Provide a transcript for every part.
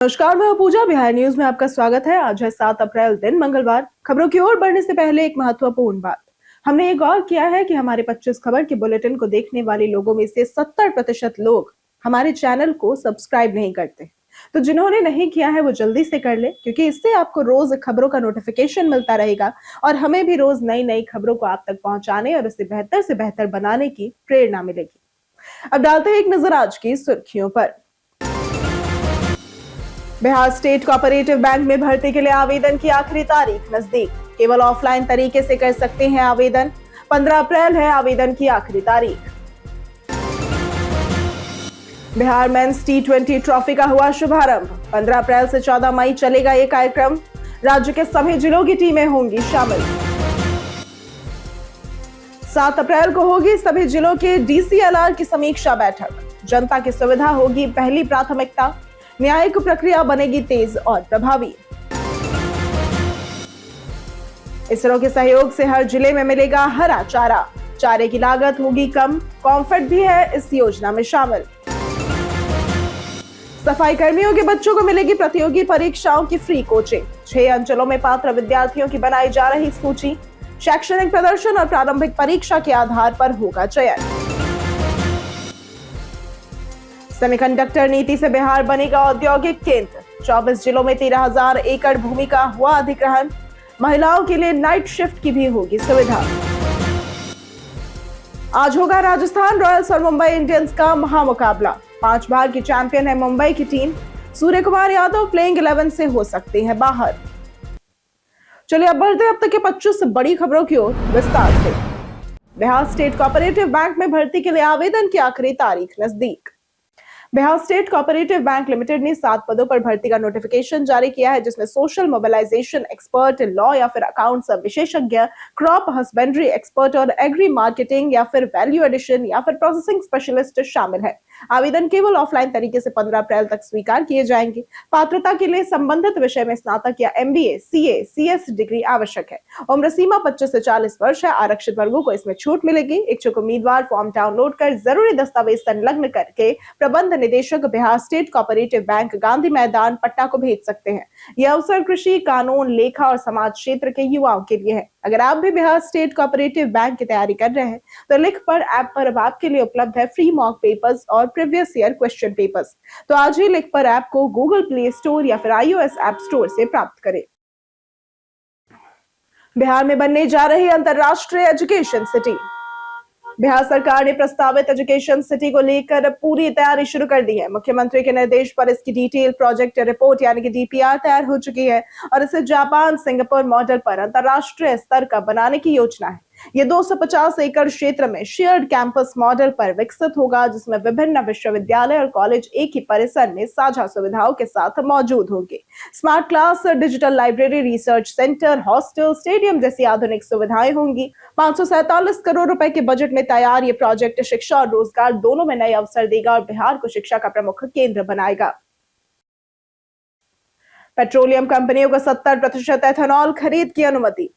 नमस्कार, मैं पूजा। बिहार न्यूज में आपका स्वागत है। आज है 7 अप्रैल, दिन मंगलवार। खबरों की ओर बढ़ने से पहले एक महत्वपूर्ण बात। हमने ये गौर किया है कि हमारे 25 खबर के बुलेटिन को देखने वाले लोगों में से 70% लोग हमारे चैनल को सब्सक्राइब नहीं करते। तो जिन्होंने नहीं किया है वो जल्दी से कर ले, क्योंकि इससे आपको रोज खबरों का नोटिफिकेशन मिलता रहेगा और हमें भी रोज नई नई खबरों को आप तक पहुंचाने और उसे बेहतर से बेहतर बनाने की प्रेरणा मिलेगी। अब डालते हैं एक नजर आज की सुर्खियों पर। बिहार स्टेट कोऑपरेटिव बैंक में भर्ती के लिए आवेदन की आखिरी तारीख नजदीक। केवल ऑफलाइन तरीके से कर सकते हैं आवेदन। 15 अप्रैल है आवेदन की आखिरी तारीख। बिहार मेंस T20 ट्रॉफी का हुआ शुभारंभ। 15 अप्रैल से 14 मई चलेगा ये कार्यक्रम। राज्य के सभी जिलों की टीमें होंगी शामिल। 7 अप्रैल को होगी सभी जिलों के DCLR की समीक्षा बैठक। जनता की सुविधा होगी पहली प्राथमिकता। न्यायिक प्रक्रिया बनेगी तेज और प्रभावी। इसरो के सहयोग से हर जिले में मिलेगा हरा चारा। चारे की लागत होगी कम। कॉम्फर्ट भी है इस योजना में शामिल। सफाई कर्मियों के बच्चों को मिलेगी प्रतियोगी परीक्षाओं की फ्री कोचिंग। 6 अंचलों में पात्र विद्यार्थियों की बनाई जा रही सूची। शैक्षणिक प्रदर्शन और प्रारंभिक परीक्षा के आधार पर होगा चयन। सेमीकंडक्टर नीति से बिहार बनेगा औद्योगिक केंद्र। 24 जिलों में 13,000 एकड़ भूमि का हुआ अधिग्रहण। महिलाओं के लिए नाइट शिफ्ट की भी होगी सुविधा। आज होगा राजस्थान रॉयल्स और मुंबई इंडियंस का महामुकाबला। 5 बार की चैंपियन है मुंबई की टीम। सूर्य कुमार यादव प्लेइंग 11 से हो सकते हैं बाहर। चलिए अब बढ़ते अब तक के 25 बड़ी खबरों की ओर विस्तार से। बिहार स्टेट कोऑपरेटिव बैंक में भर्ती के लिए आवेदन की आखिरी तारीख नजदीक। Bihar state cooperative bank limited ने 7 पदों पर भर्ती का नोटिफिकेशन जारी किया है, जिसमें सोशल मोबिलाइजेशन एक्सपर्ट, लॉ या फिर अकाउंट्स विशेषज्ञ, क्रॉप हस्बेंड्री एक्सपर्ट और एग्री मार्केटिंग या फिर वैल्यू एडिशन या फिर प्रोसेसिंग स्पेशलिस्ट शामिल है। आवेदन केवल ऑफलाइन तरीके से 15 अप्रैल तक स्वीकार किए जाएंगे। पात्रता के लिए संबंधित विषय में स्नातक या MBA, CA, CS डिग्री आवश्यक है। उम्र सीमा 25 से 40 वर्ष है। आरक्षित वर्गों को इसमें छूट मिलेगी। इच्छुक उम्मीदवार फॉर्म डाउनलोड कर जरूरी दस्तावेज संलग्न करके प्रबंध निदेशक Bihar state cooperative bank, Gandhi मैदान, पटना को भेज सकते हैं। यह अवसर कृषि, कानून, लेखा और समाज क्षेत्र के युवाओं के लिए है। अगर आप भी बिहार स्टेट कोऑपरेटिव बैंक की तैयारी कर रहे हैं तो लिख पर ऐप पर अब आपके लिए उपलब्ध है फ्री मॉक पेपर्स और प्रीवियस ईयर क्वेश्चन पेपर्स। तो आज ही लिख पर ऐप को गूगल प्ले स्टोर या फिर iOS ऐप स्टोर से प्राप्त करें। बिहार में बनने जा रही अंतरराष्ट्रीय एजुकेशन सिटी। बिहार सरकार ने प्रस्तावित एजुकेशन सिटी को लेकर पूरी तैयारी शुरू कर दी है। मुख्यमंत्री के निर्देश पर इसकी डिटेल प्रोजेक्ट रिपोर्ट यानी कि DPR तैयार हो चुकी है और इसे जापान, सिंगापुर मॉडल पर अंतरराष्ट्रीय स्तर का बनाने की योजना है। ये 250 एकड़ क्षेत्र में शेयर्ड कैंपस मॉडल पर विकसित होगा, जिसमें विभिन्न विश्वविद्यालय और कॉलेज एक ही परिसर में साझा सुविधाओं के साथ मौजूद होंगे। Smart class, digital library, research centre, hostel, stadium जैसी आधुनिक सुविधाएं होंगी। 547 करोड़ रुपए के बजट में तैयार ये प्रोजेक्ट शिक्षा और रोजगार दोनों में नए अवसर देगा और बिहार को शिक्षा का प्रमुख केंद्र बनाएगा। पेट्रोलियम कंपनियों को 70% एथेनॉल खरीद की अनुमति।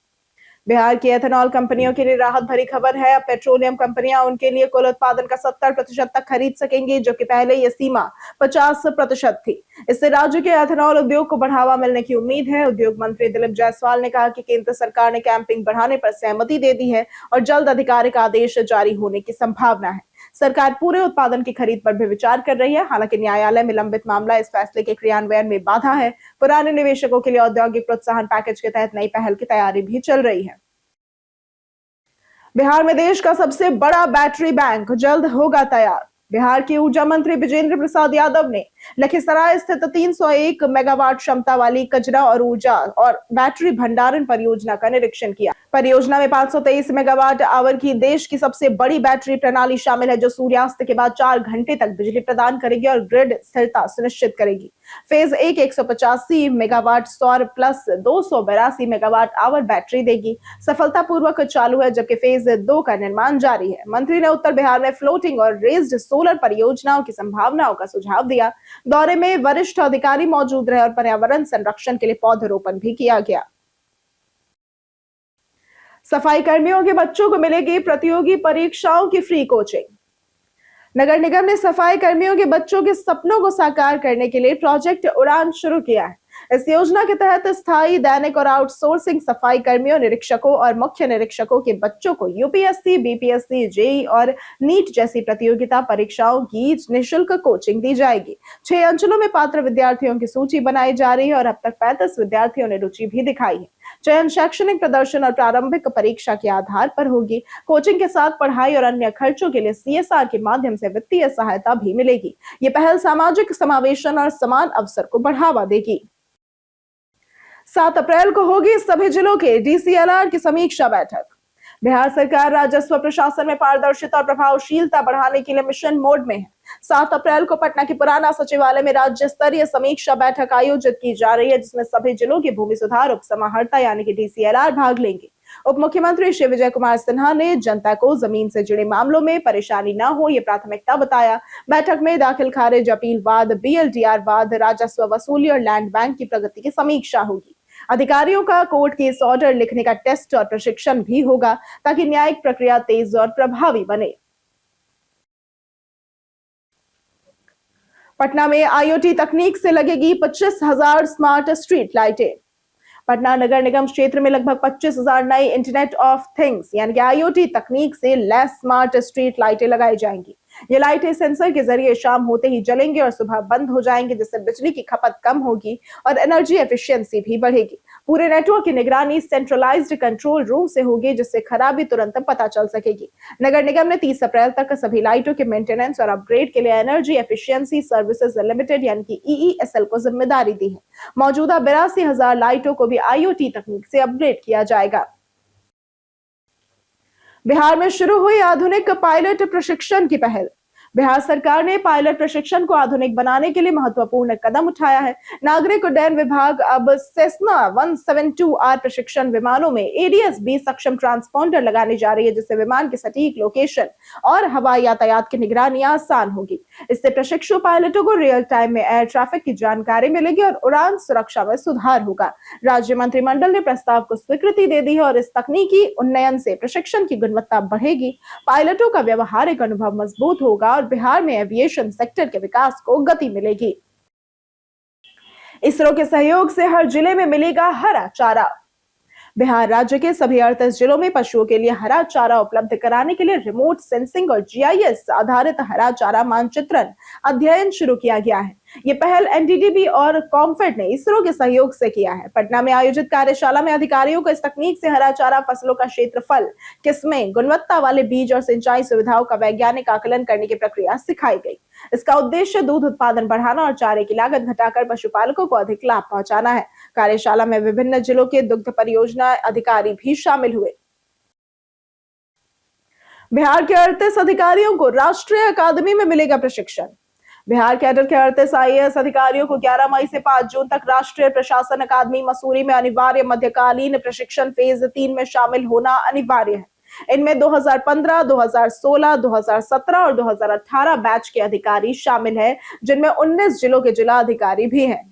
बिहार की एथेनॉल कंपनियों के लिए राहत भरी खबर है। अब पेट्रोलियम कंपनियां उनके लिए कुल उत्पादन का 70% तक खरीद सकेंगी, जो कि पहले यह सीमा 50% थी। इससे राज्य के एथेनॉल उद्योग को बढ़ावा मिलने की उम्मीद है। उद्योग मंत्री दिलीप जायसवाल ने कहा कि केंद्र सरकार ने कैंपिंग बढ़ाने पर सहमति दे दी है और जल्द आधिकारिक आदेश जारी होने की संभावना है। सरकार पूरे उत्पादन की खरीद पर भी विचार कर रही है। हालांकि न्यायालय में लंबित मामला इस फैसले के क्रियान्वयन में बाधा है। पुराने निवेशकों के लिए औद्योगिक प्रोत्साहन पैकेज के तहत नई पहल की तैयारी भी चल रही है। बिहार में देश का सबसे बड़ा बैटरी बैंक जल्द होगा तैयार। बिहार के ऊर्जा मंत्री विजेंद्र प्रसाद यादव ने लखीसराय स्थित 301 मेगावाट क्षमता वाली कजरा और ऊर्जा और बैटरी भंडारण परियोजना का निरीक्षण किया। परियोजना में 523 मेगावाट आवर की देश की सबसे बड़ी बैटरी प्रणाली शामिल है, जो सूर्यास्त के बाद 4 घंटे तक बिजली प्रदान करेगी और ग्रिड स्थिरता सुनिश्चित करेगी। फेज 1 185 मेगावाट सौर प्लस 282 मेगावाट आवर बैटरी देगी। सफलतापूर्वक चालू है, जबकि फेज 2 का निर्माण जारी है। मंत्री ने उत्तर बिहार में फ्लोटिंग और रेज्ड सोलर परियोजनाओं की संभावनाओं का सुझाव दिया। दौरे में वरिष्ठ अधिकारी मौजूद रहे और पर्यावरण संरक्षण के लिए पौधरोपण भी किया गया। सफाई कर्मियों के बच्चों को मिलेगी प्रतियोगी परीक्षाओं की फ्री कोचिंग। नगर निगम ने सफाई कर्मियों के बच्चों के सपनों को साकार करने के लिए प्रोजेक्ट उड़ान शुरू किया है। इस योजना के तहत स्थायी, दैनिक और आउटसोर्सिंग सफाई कर्मियों, निरीक्षकों और मुख्य निरीक्षकों के बच्चों को यूपीएससी, बीपीएससी, जेई और नीट जैसी प्रतियोगिता परीक्षाओं की निःशुल्क कोचिंग दी जाएगी। 6 अंचलों में पात्र विद्यार्थियों की सूची बनाई जा रही है और अब तक 35 विद्यार्थियों ने रुचि भी दिखाई है। चयन शैक्षणिक प्रदर्शन और प्रारंभिक परीक्षा के आधार पर होगी। कोचिंग के साथ पढ़ाई और अन्य खर्चों के लिए सीएसआर के माध्यम से वित्तीय सहायता भी मिलेगी। ये पहल सामाजिक समावेशन और समान अवसर को बढ़ावा देगी। 7 अप्रैल को होगी सभी जिलों के डीसीएलआर की समीक्षा बैठक। बिहार सरकार राजस्व प्रशासन में पारदर्शिता और प्रभावशीलता बढ़ाने के लिए मिशन मोड में है। 7 अप्रैल को पटना के पुराना सचिवालय में राज्य स्तरीय समीक्षा बैठक आयोजित की जा रही है, जिसमें सभी जिलों के भूमि सुधार उप समाहर्ता यानी कि डीसीएलआर भाग लेंगे। उप मुख्यमंत्री श्री विजय कुमार सिन्हा ने जनता को जमीन से जुड़े मामलों में परेशानी न हो, ये प्राथमिकता बताया। बैठक में दाखिल खारिज, अपील वाद, बीएलडीआर वाद, राजस्व वसूली और लैंड बैंक की प्रगति की समीक्षा होगी। अधिकारियों का कोर्ट केस ऑर्डर लिखने का टेस्ट और प्रशिक्षण भी होगा, ताकि न्यायिक प्रक्रिया तेज और प्रभावी बने। पटना में आईओटी तकनीक से लगेगी 25,000 स्मार्ट स्ट्रीट लाइटें। पटना नगर निगम क्षेत्र में लगभग 25,000 नई इंटरनेट ऑफ थिंग्स यानी कि आईओटी तकनीक से लैस स्मार्ट स्ट्रीट लाइटें लगाई जाएंगी। ये लाइटें सेंसर के जरिए शाम होते ही जलेंगी और सुबह बंद हो जाएंगी, जिससे बिजली की खपत कम होगी और एनर्जी एफिशिएंसी भी बढ़ेगी। पूरे नेटवर्क की निगरानी सेंट्रलाइज्ड कंट्रोल रूम से होगी, जिससे खराबी तुरंत पता चल सकेगी। नगर निगम ने 30 अप्रैल तक सभी लाइटों के मेंटेनेंस और अपग्रेड के लिए एनर्जी एफिशिएंसी सर्विसेज लिमिटेड यानी कि ईईएसएल को जिम्मेदारी दी है। मौजूदा 82,000 लाइटों को भी आईओटी तकनीक से अपग्रेड किया जाएगा। बिहार में शुरू हुई आधुनिक पायलट प्रशिक्षण की पहल। बिहार सरकार ने पायलट प्रशिक्षण को आधुनिक बनाने के लिए महत्वपूर्ण कदम उठाया है। नागरिक उड्डयन विभाग अब सेस्ना 172R प्रशिक्षण विमानों में एडीएस-B सक्षम ट्रांसपॉन्डर लगाने जा रही है, जिससे विमान की सटीक लोकेशन और हवाई यातायात की निगरानी आसान होगी। इससे प्रशिक्षु पायलटों को रियल टाइम में एयर ट्रैफिक की जानकारी मिलेगी और उड़ान सुरक्षा में सुधार होगा। राज्य मंत्रिमंडल ने प्रस्ताव को स्वीकृति दे दी है और इस तकनीकी उन्नयन से प्रशिक्षण की गुणवत्ता बढ़ेगी, पायलटों का व्यवहारिक अनुभव मजबूत होगा और बिहार में एविएशन सेक्टर के विकास को गति मिलेगी। इसरो के सहयोग से हर जिले में मिलेगा हरा चारा। बिहार राज्य के सभी 38 जिलों में पशुओं के लिए हरा चारा उपलब्ध कराने के लिए रिमोट सेंसिंग और जीआईएस आधारित हरा चारा मानचित्रण अध्ययन शुरू किया गया है। ये पहल एनडीडीबी और कॉम्फेड ने इसरो के सहयोग से किया है। पटना में आयोजित कार्यशाला में अधिकारियों को इस तकनीक से हरा चारा फसलों का क्षेत्रफल, किस्में, गुणवत्ता वाले बीज और सिंचाई सुविधाओं का वैज्ञानिक आकलन करने की प्रक्रिया सिखाई गई। इसका उद्देश्य दूध उत्पादन बढ़ाना और चारे की लागत घटाकर पशुपालकों को अधिक लाभ पहुंचाना है। कार्यशाला में विभिन्न जिलों के दुग्ध परियोजना अधिकारी भी शामिल हुए। बिहार के 38 अधिकारियों को राष्ट्रीय अकादमी में मिलेगा प्रशिक्षण। बिहार कैडर के 38 आईएएस अधिकारियों को 11 मई से 5 जून तक राष्ट्रीय प्रशासन अकादमी मसूरी में अनिवार्य मध्यकालीन प्रशिक्षण फेज 3 में शामिल होना अनिवार्य है। इनमें 2015, 2016, 2017 और 2018 बैच के अधिकारी शामिल हैं, जिनमें 19 जिलों के जिला अधिकारी भी हैं।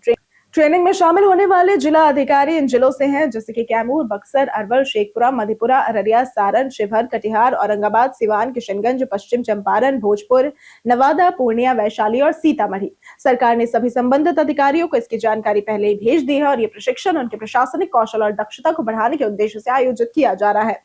ट्रेनिंग में शामिल होने वाले जिला अधिकारी इन जिलों से हैं, जैसे कि कैमूर, बक्सर, अरवल, शेखपुरा, मधेपुरा, अररिया, सारण, शिवहर, कटिहार, औरंगाबाद, सिवान, किशनगंज, पश्चिम चंपारण, भोजपुर, नवादा, पूर्णिया, वैशाली और सीतामढ़ी। सरकार ने सभी संबंधित अधिकारियों को इसकी जानकारी पहले ही भेज दी है और ये प्रशिक्षण उनके प्रशासनिक कौशल और दक्षता को बढ़ाने के उद्देश्य से आयोजित किया जा रहा है।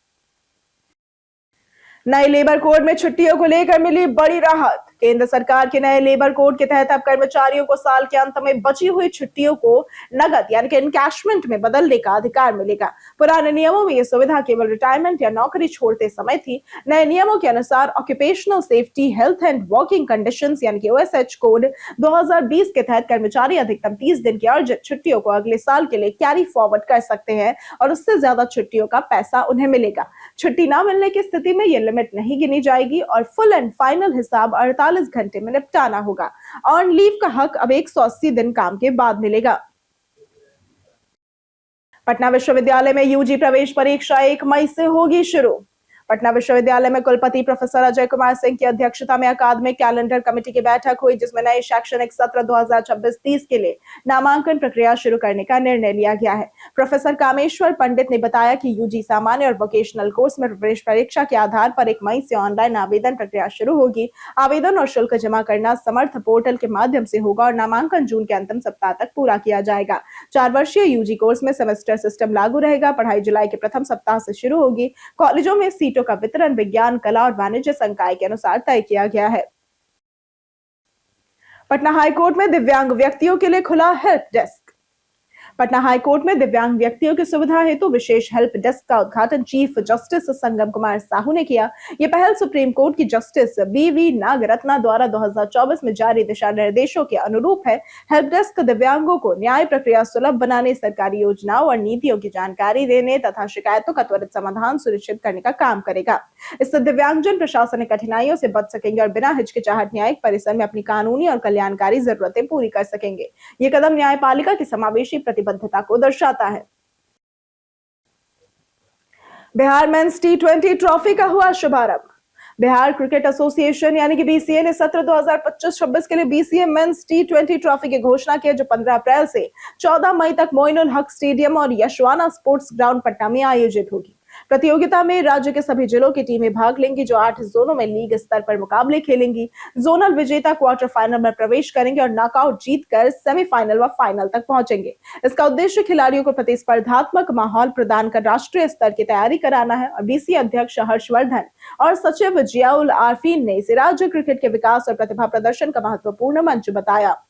नए लेबर कोड में छुट्टियों को लेकर मिली बड़ी राहत। केंद्र सरकार के नए लेबर कोड के तहत अब कर्मचारियों को साल के अंत में बची हुई छुट्टियों को नगद यानी कि इनकैशमेंट में बदलने का अधिकार मिलेगा। पुराने नियमों में यह सुविधा केवल रिटायरमेंट या नौकरी छोड़ते समय थी। नए नियमों के अनुसार occupational safety, health and working conditions यानी कि ओएसएच कोड 2020 के तहत कर्मचारी अधिकतम 30 दिन की अर्जित छुट्टियों को अगले साल के लिए कैरी फॉरवर्ड कर सकते हैं और उससे ज्यादा छुट्टियों का पैसा उन्हें मिलेगा। छुट्टी न मिलने की स्थिति में यह लिमिट नहीं गिनी जाएगी और फुल एंड फाइनल हिसाब 48 घंटे में निपटाना होगा। अर्न लीव का हक अब 180 दिन काम के बाद मिलेगा। पटना विश्वविद्यालय में यूजी प्रवेश परीक्षा 1 मई से होगी शुरू। पटना विश्वविद्यालय में कुलपति प्रोफेसर अजय कुमार सिंह की अध्यक्षता में अकादमिक कैलेंडर कमेटी की बैठक हुई, जिसमें नए शैक्षणिक सत्र 2026-30 के लिए नामांकन प्रक्रिया शुरू करने का निर्णय लिया गया है। प्रोफेसर कामेश्वर पंडित ने बताया कि यूजी सामान्य और वोकेशनल कोर्स में प्रवेश परीक्षा के आधार पर 1 मई से ऑनलाइन आवेदन प्रक्रिया शुरू होगी। आवेदन और शुल्क जमा करना समर्थ पोर्टल के माध्यम से होगा और नामांकन जून के अंतिम सप्ताह तक पूरा किया जाएगा। 4 वर्षीय यूजी कोर्स में सेमेस्टर सिस्टम लागू रहेगा। पढ़ाई जुलाई के प्रथम सप्ताह से शुरू होगी। कॉलेजों में सीटों का वितरण विज्ञान, कला और वाणिज्य संकाय के अनुसार तय किया गया है। पटना हाईकोर्ट में दिव्यांग व्यक्तियों के लिए खुला हेल्प डेस्क। पटना हाईकोर्ट में दिव्यांग व्यक्तियों की सुविधा हेतु विशेष हेल्प डेस्क का उद्घाटन चीफ जस्टिस संगम कुमार साहू ने किया। यह पहल सुप्रीम कोर्ट की जस्टिस बीवी नागरत्ना द्वारा 2024 में जारी दिशा निर्देशों के अनुरूप है। हेल्प डेस्क दिव्यांगों को न्याय प्रक्रिया सुलभ बनाने, सरकारी योजनाओं और नीतियों की जानकारी देने तथा शिकायतों का त्वरित समाधान सुनिश्चित करने का काम करेगा। इससे दिव्यांगजन प्रशासनिक कठिनाइयों से बच सकेंगे और बिना हिचकिचाहट न्यायिक परिसर में अपनी कानूनी और कल्याणकारी जरूरतें पूरी कर सकेंगे। ये कदम न्यायपालिका की समावेशी प्रतिबद्धता को दर्शाता है। बिहार मेंस टी20 ट्रॉफी का हुआ शुभारंभ। बिहार क्रिकेट एसोसिएशन यानी कि बीसीए ने सत्र 2025-26 के लिए बीसीए मेंस टी20 ट्रॉफी की घोषणा की, जो 15 अप्रैल से 14 मई तक मोइनुल हक स्टेडियम और यशवाना स्पोर्ट्स ग्राउंड पटना में आयोजित होगी। प्रतियोगिता में राज्य के सभी जिलों की टीमें भाग लेंगी, जो 8 जोनों में लीग स्तर पर मुकाबले खेलेंगी। जोनल विजेता क्वार्टर फाइनल में प्रवेश करेंगे और नॉकआउट जीतकर सेमीफाइनल व फाइनल तक पहुंचेंगे। इसका उद्देश्य खिलाड़ियों को प्रतिस्पर्धात्मक माहौल प्रदान कर राष्ट्रीय स्तर की तैयारी कराना है। और बीसीए अध्यक्ष हर्षवर्धन और सचिव जियाउल आरफीन ने इसे राज्य क्रिकेट के विकास और प्रतिभा प्रदर्शन का महत्वपूर्ण मंच बताया।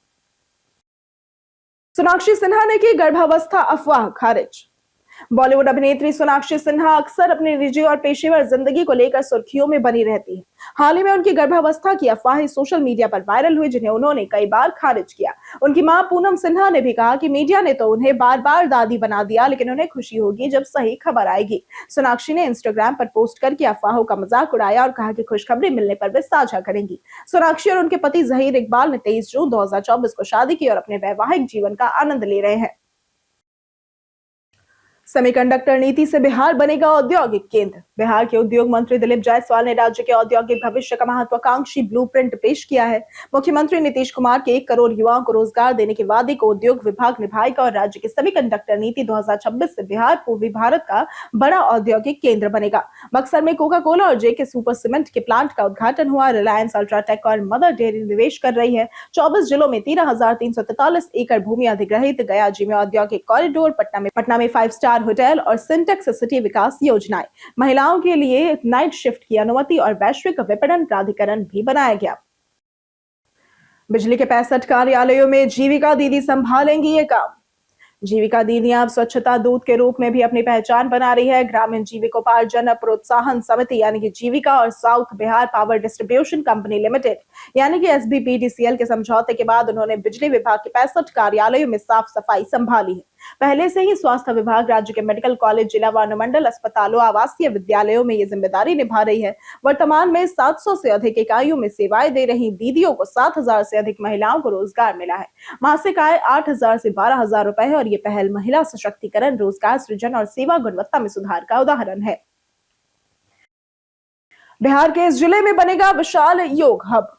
सोनाक्षी सिन्हा ने की गर्भावस्था अफवाह खारिज। बॉलीवुड अभिनेत्री सोनाक्षी सिन्हा अक्सर अपनी निजी और पेशेवर जिंदगी को लेकर सुर्खियों में बनी रहती है। हाल ही में उनकी गर्भावस्था की अफवाहें सोशल मीडिया पर वायरल हुई, जिन्हें उन्होंने कई बार खारिज किया। उनकी मां पूनम सिन्हा ने भी कहा कि मीडिया ने तो उन्हें बार बार दादी बना दिया, लेकिन उन्हें खुशी होगी जब सही खबर आएगी। सोनाक्षी ने इंस्टाग्राम पर पोस्ट करके अफवाहों का मजाक उड़ाया और कहा कि खुशखबरी मिलने पर वे साझा करेंगी। सोनाक्षी और उनके पति जहीर इकबाल ने 23 जून 2024 को शादी की और अपने वैवाहिक जीवन का आनंद ले रहे हैं। सेमीकंडक्टर नीति से बिहार बनेगा औद्योगिक केंद्र। बिहार के उद्योग मंत्री दिलीप जायसवाल ने राज्य के औद्योगिक भविष्य का महत्वाकांक्षी ब्लूप्रिंट पेश किया है। मुख्यमंत्री नीतीश कुमार के 1 करोड़ युवाओं को रोजगार देने के वादे को उद्योग विभाग निभाएगा और राज्य की सेमीकंडक्टर नीति 2026 से बिहार पूर्वी भारत का बड़ा औद्योगिक केंद्र बनेगा। बक्सर में कोका कोला और जेके सुपर सीमेंट के प्लांट का उद्घाटन हुआ। रिलायंस अल्ट्राटेक और मदर डेयरी निवेश कर रही है। 24 जिलों में 13,343 एकड़ भूमि अधिग्रहित। गया जी में औद्योगिक कॉरिडोर। पटना में 5 स्टार होटल और सिंटेक्स सिटी विकास योजनाएं। महिलाओं के लिए नाइट शिफ्ट की अनुमति और वैश्विक विपणन प्राधिकरण भी बनाया गया। बिजली के 65 कार्यालयों में जीविका दीदी संभालेंगी ये काम। जीविका दीदियां अब स्वच्छता दूत के रूप में भी अपनी पहचान बना रही है। ग्रामीण जीविकोपार्जन प्रोत्साहन समिति यानी कि जीविका और south Bihar power distribution company limited यानी कि एसबीपीडीसीएल के समझौते के बाद उन्होंने बिजली विभाग के 65 कार्यालयों में साफ सफाई संभाली है। पहले से ही स्वास्थ्य विभाग राज्य के मेडिकल कॉलेज, जिला व अनुमंडल अस्पतालों, आवासीय विद्यालयों में ये जिम्मेदारी निभा रही है। वर्तमान में 700 से अधिक इकाइयों में सेवाएं दे रही दीदियों को 7,000 से अधिक महिलाओं को रोजगार मिला है। मासिक आय 8,000 से 12,000 रुपए है और ये पहल महिला सशक्तिकरण, रोजगार सृजन और सेवा गुणवत्ता में सुधार का उदाहरण है। बिहार के इस जिले में बनेगा विशाल योग हब।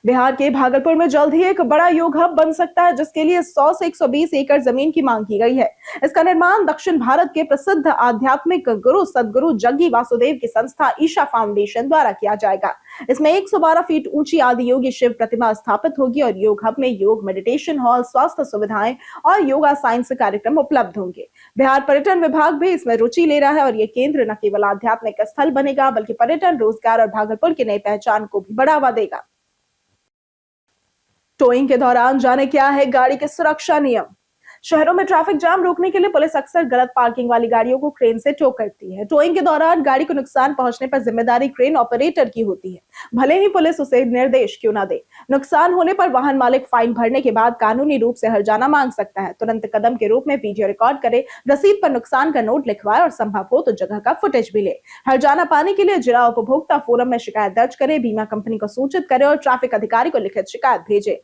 बिहार के भागलपुर में जल्द ही एक बड़ा योग हब बन सकता है, जिसके लिए 100 से 120 एकड़ जमीन की मांग की गई है। इसका निर्माण दक्षिण भारत के प्रसिद्ध आध्यात्मिक गुरु सदगुरु जग्गी वासुदेव की संस्था ईशा फाउंडेशन द्वारा किया जाएगा। इसमें 112 फीट ऊंची आदि योगी शिव प्रतिमा स्थापित होगी और योग हब में योग, मेडिटेशन हॉल, स्वास्थ्य सुविधाएं और योगा साइंस कार्यक्रम उपलब्ध होंगे। बिहार पर्यटन विभाग भी इसमें रुचि ले रहा है और ये केंद्र न केवल आध्यात्मिक स्थल बनेगा, बल्कि पर्यटन, रोजगार और भागलपुर की नई पहचान को भी बढ़ावा देगा। टोइंग के दौरान जाने क्या है गाड़ी के सुरक्षा नियम। शहरों में ट्रैफिक जाम रोकने के लिए पुलिस अक्सर गलत पार्किंग वाली गाड़ियों को क्रेन से टो करती है। टोइंग के दौरान गाड़ी को नुकसान पहुंचने पर जिम्मेदारी क्रेन ऑपरेटर की होती है, भले ही पुलिस उसे निर्देश क्यों ना दे। नुकसान होने पर वाहन मालिक फाइन भरने के बाद कानूनी रूप से हर्जाना मांग सकता है। तुरंत कदम के रूप में वीडियो रिकॉर्ड करे, रसीद पर नुकसान का नोट लिखवाए और संभव हो तो जगह का फुटेज भी ले। हर्जाना पाने के लिए जिला उपभोक्ता फोरम में शिकायत दर्ज करे, बीमा कंपनी को सूचित करे और ट्रैफिक अधिकारी को लिखित शिकायत भेजे।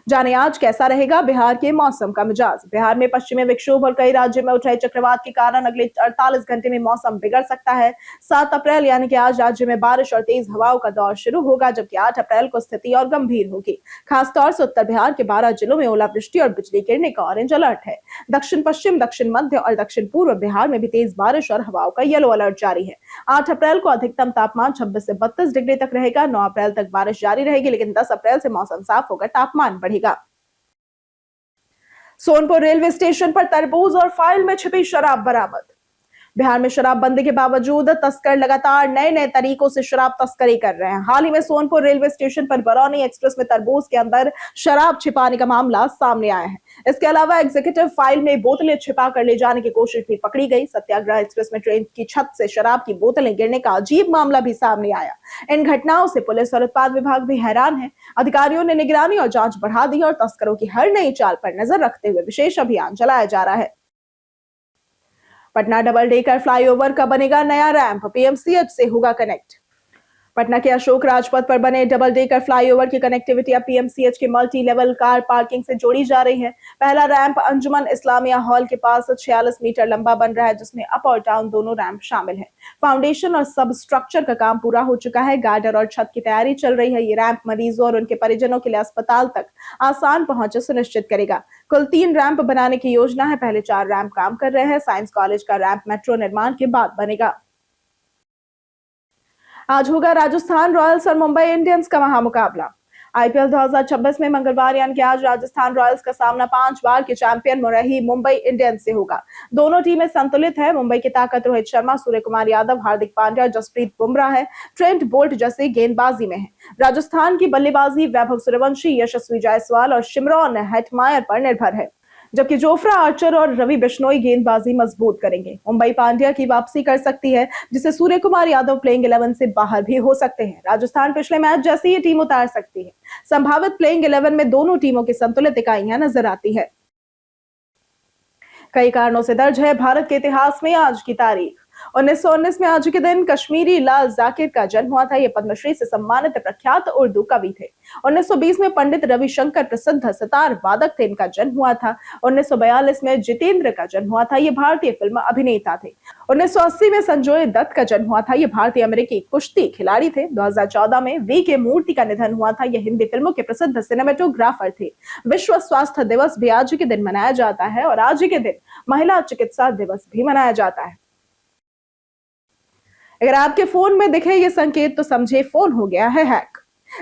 जाने आज कैसा रहेगा बिहार के मौसम का मिजाज। बिहार में पश्चिमी विक्षोभ और कई राज्यों में उठ रहे चक्रवात के कारण अगले 48 घंटे में मौसम बिगड़ सकता है। 7 अप्रैल यानी कि आज राज्य में बारिश और तेज हवाओं का दौर शुरू होगा, जबकि 8 अप्रैल को स्थिति और गंभीर होगी। खासतौर से उत्तर बिहार के 12 जिलों में ओलावृष्टि और बिजली गिरने का ऑरेंज अलर्ट है। दक्षिण पश्चिम, दक्षिण मध्य और दक्षिण पूर्व बिहार में भी तेज बारिश और हवाओं का येलो अलर्ट जारी है। 8 अप्रैल को अधिकतम तापमान 26 से 32 डिग्री तक रहेगा। 9 अप्रैल तक बारिश जारी रहेगी, लेकिन 10 अप्रैल से मौसम साफ होकर तापमान बढ़ेगा। सोनपुर रेलवे स्टेशन पर तरबूज और फाइल में छिपी शराब बरामद। बिहार में शराबबंदी के बावजूद तस्कर लगातार नए नए तरीकों से शराब तस्करी कर रहे हैं। हाल ही में सोनपुर रेलवे स्टेशन पर बरौनी एक्सप्रेस में तरबूज के अंदर शराब छिपाने का मामला सामने आया है। इसके अलावा एग्जीक्यूटिव फाइल में बोतलें छिपा कर ले जाने की कोशिश भी पकड़ी गई। सत्याग्रह एक्सप्रेस में ट्रेन की छत से शराब की बोतलें गिरने का अजीब मामला भी सामने आया। इन घटनाओं से पुलिस और उत्पाद विभाग भी हैरान है। अधिकारियों ने निगरानी और जांच बढ़ा दी और तस्करों की हर नई चाल पर नजर रखते हुए विशेष अभियान चलाया जा रहा है। पटना डबल डेकर फ्लाईओवर का बनेगा नया रैंप, पीएमसीएच से होगा कनेक्ट। पटना के अशोक राजपथ पर बने डबल डेकर फ्लाईओवर की कनेक्टिविटी अब पीएमसीएच के मल्टी लेवल कार पार्किंग से जोड़ी जा रही है। पहला रैंप अंजुमन इस्लामिया हॉल के पास 46 मीटर लंबा बन रहा है, जिसमें अप और डाउन दोनों रैंप शामिल है। फाउंडेशन और सब स्ट्रक्चर का काम पूरा हो चुका है। गार्डर और छत की तैयारी चल रही है। ये रैंप मरीजों और उनके परिजनों के लिए अस्पताल तक आसान पहुंच सुनिश्चित करेगा। कुल 3 रैंप बनाने की योजना है। पहले 4 रैंप काम कर रहे हैं। साइंस कॉलेज का रैंप मेट्रो निर्माण के बाद बनेगा। आज होगा राजस्थान रॉयल्स और मुंबई इंडियंस का महामुकाबला। आईपीएल 2026 में मंगलवार यानी कि आज राजस्थान रॉयल्स का सामना 5 बार के चैंपियन रही मुंबई इंडियंस से होगा। दोनों टीमें संतुलित है। मुंबई की ताकत रोहित शर्मा, सूर्य कुमार यादव, हार्दिक पांड्या, जसप्रीत बुमराह है। ट्रेंट बोल्ट जैसे गेंदबाजी में है। राजस्थान की बल्लेबाजी वैभव सूर्यवंशी, यशस्वी जायसवाल और शिमरॉन हेटमायर पर निर्भर है, जबकि जोफ्रा आर्चर और रवि बिश्नोई गेंदबाजी मजबूत करेंगे। मुंबई पांड्या की वापसी कर सकती है, जिसे सूर्य कुमार यादव प्लेइंग 11 से बाहर भी हो सकते हैं। राजस्थान पिछले मैच जैसी ये टीम उतार सकती है। संभावित प्लेइंग 11 में दोनों टीमों की संतुलित इकाइयां नजर आती है। कई कारणों से दर्ज है भारत के इतिहास में आज की तारीख। 1919 में आज के दिन कश्मीरी लाल जाकिर का जन्म हुआ था। ये पद्मश्री से सम्मानित प्रख्यात उर्दू कवि थे। 1920 में पंडित रविशंकर प्रसिद्ध सितार वादक थे, इनका जन्म हुआ था। 1942 में जितेंद्र का जन्म हुआ था। ये भारतीय फिल्म अभिनेता थे। 1980 में संजय दत्त का जन्म हुआ था। ये भारतीय अमेरिकी कुश्ती खिलाड़ी थे। 2014 में वी.के. मूर्ति का निधन हुआ था। ये हिंदी फिल्मों के प्रसिद्ध सिनेमेटोग्राफर थे। विश्व स्वास्थ्य दिवस भी आज के दिन मनाया जाता है और आज के दिन महिला चिकित्सा दिवस भी मनाया जाता है। अगर आपके फोन में दिखे ये संकेत तो समझे फोन हो गया है हैक।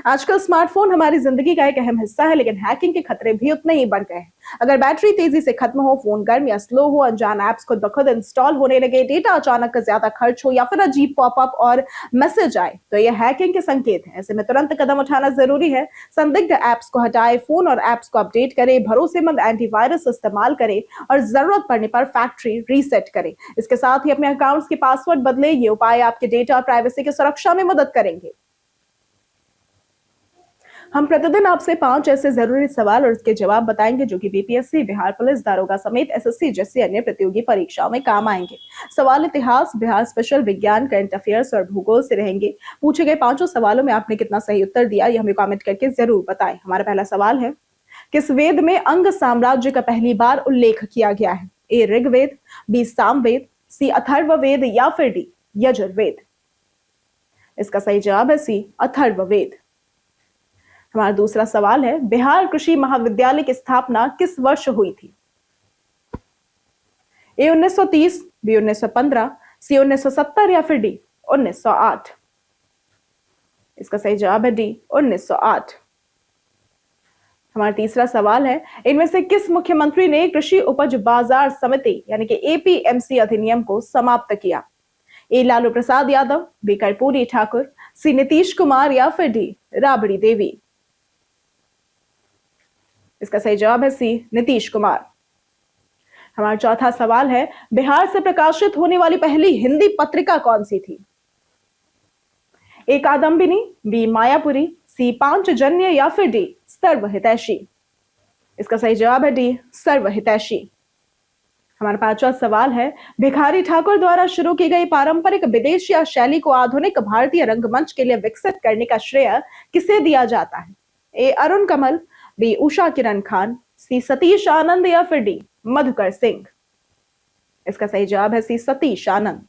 आजकल स्मार्टफोन हमारी जिंदगी का एक अहम हिस्सा है, लेकिन हैकिंग के खतरे भी उतने ही बढ़ गए हैं। अगर बैटरी तेजी से खत्म हो, फोन गर्म या स्लो हो, अनजान ऐप्स खुद ब खुद इंस्टॉल होने लगे, डेटा अचानक ज्यादा खर्च हो या फिर अजीब पॉपअप और मैसेज आए, तो यह हैकिंग के संकेत है। ऐसे में तुरंत कदम उठाना जरूरी है। संदिग्ध ऐप्स को हटाए, फोन और ऐप्स को अपडेट करें, भरोसेमंद एंटीवायरस इस्तेमाल करें और जरूरत पड़ने पर फैक्ट्री रीसेट करें। इसके साथ ही अपने अकाउंट्स के पासवर्ड बदले। ये उपाय आपके डेटा और प्राइवेसी की सुरक्षा में मदद करेंगे। हम प्रतिदिन आपसे 5 ऐसे जरूरी सवाल और उसके जवाब बताएंगे जो कि बीपीएससी, बिहार पुलिस दारोगा समेत एसएससी जैसी अन्य प्रतियोगी परीक्षाओं में काम आएंगे। सवाल इतिहास, बिहार स्पेशल, विज्ञान, करंट अफेयर्स और भूगोल से रहेंगे। पूछे गए 5 सवालों में आपने कितना सही उत्तर दिया, ये हमें कमेंट करके जरूर बताएं। हमारा पहला सवाल है, किस वेद में अंग साम्राज्य का पहली बार उल्लेख किया गया है? ए ऋग्वेद, बी सामवेद, सी अथर्ववेद या फिर डी यजुर्वेद। इसका सही जवाब है सी अथर्ववेद। हमारा दूसरा सवाल है, बिहार कृषि महाविद्यालय की स्थापना किस वर्ष हुई थी? ए 1930, बी 1915, सी 1970 या फिर डी 1908। इसका सही जवाब है डी 1908। हमारा तीसरा सवाल है, इनमें से किस मुख्यमंत्री ने कृषि उपज बाजार समिति यानी कि एपीएमसी अधिनियम को समाप्त किया? ए लालू प्रसाद यादव, बी कर्पूरी ठाकुर, सी नीतीश कुमार या फिर डी राबड़ी देवी। इसका सही जवाब है सी नीतीश कुमार। हमारा चौथा सवाल है, बिहार से प्रकाशित होने वाली पहली हिंदी पत्रिका कौन सी थी? ए कादम्बिनी, बी मायापुरी, सी पांचजन्य या फिर डी सर्वहितैषी। इसका सही जवाब है डी सर्वहितैषी। हमारा पांचवा सवाल है, भिखारी ठाकुर द्वारा शुरू की गई पारंपरिक विदेशिया शैली को आधुनिक भारतीय रंगमंच के लिए विकसित करने का श्रेय किसे दिया जाता है? ए अरुण कमल, बी उषा किरण खान, सी सतीश आनंद या फिर डी मधुकर सिंह। इसका सही जवाब है सी सतीश आनंद।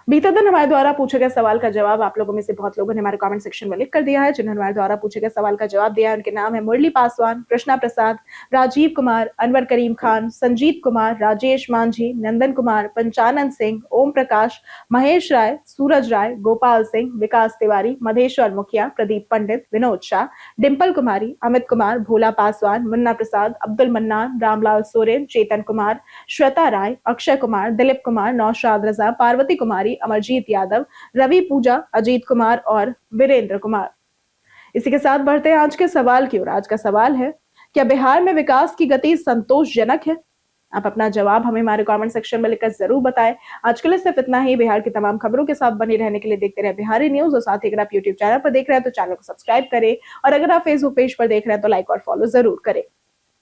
बीते दिन हमारे द्वारा पूछे गए सवाल का जवाब आप लोगों में से बहुत लोगों ने हमारे कमेंट सेक्शन में लिख कर दिया है। जिन्होंने हमारे द्वारा पूछे गए सवाल का जवाब दिया है उनके नाम है मुरली पासवान, कृष्णा प्रसाद, राजीव कुमार, अनवर करीम खान, संजीत कुमार, राजेश मांझी, नंदन कुमार, पंचानन सिंह, ओम प्रकाश, महेश राय, सूरज राय, गोपाल सिंह, विकास तिवारी, मधेश्वर मुखिया, प्रदीप पंडित, विनोद शाह, डिंपल कुमारी, अमित कुमार, भोला पासवान, मुन्ना प्रसाद, अब्दुल मन्नान, रामलाल सोरेन, चेतन कुमार, श्वेता राय, अक्षय कुमार, दिलीप कुमार, नौशाद रजा, पार्वती कुमारी, अमरजीत यादव, रवि पूजा, अजीत कुमार और वीरेंद्र कुमार। इसी के साथ बढ़ते हैं आज के सवाल की ओर। आज का सवाल है, क्या बिहार में विकास की गति संतोषजनक है? आप अपना जवाब हमें हमारे कमेंट सेक्शन में लिखकर जरूर बताएं। आज के लिए सिर्फ इतना ही। बिहार की तमाम खबरों के साथ बने रहने के लिए देखते रहे बिहारी न्यूज, और साथ ही अगर आप यूट्यूब चैनल पर देख रहे हैं तो चैनल को सब्सक्राइब करें, और अगर आप फेसबुक पेज पर देख रहे हैं तो लाइक और फॉलो जरूर करें।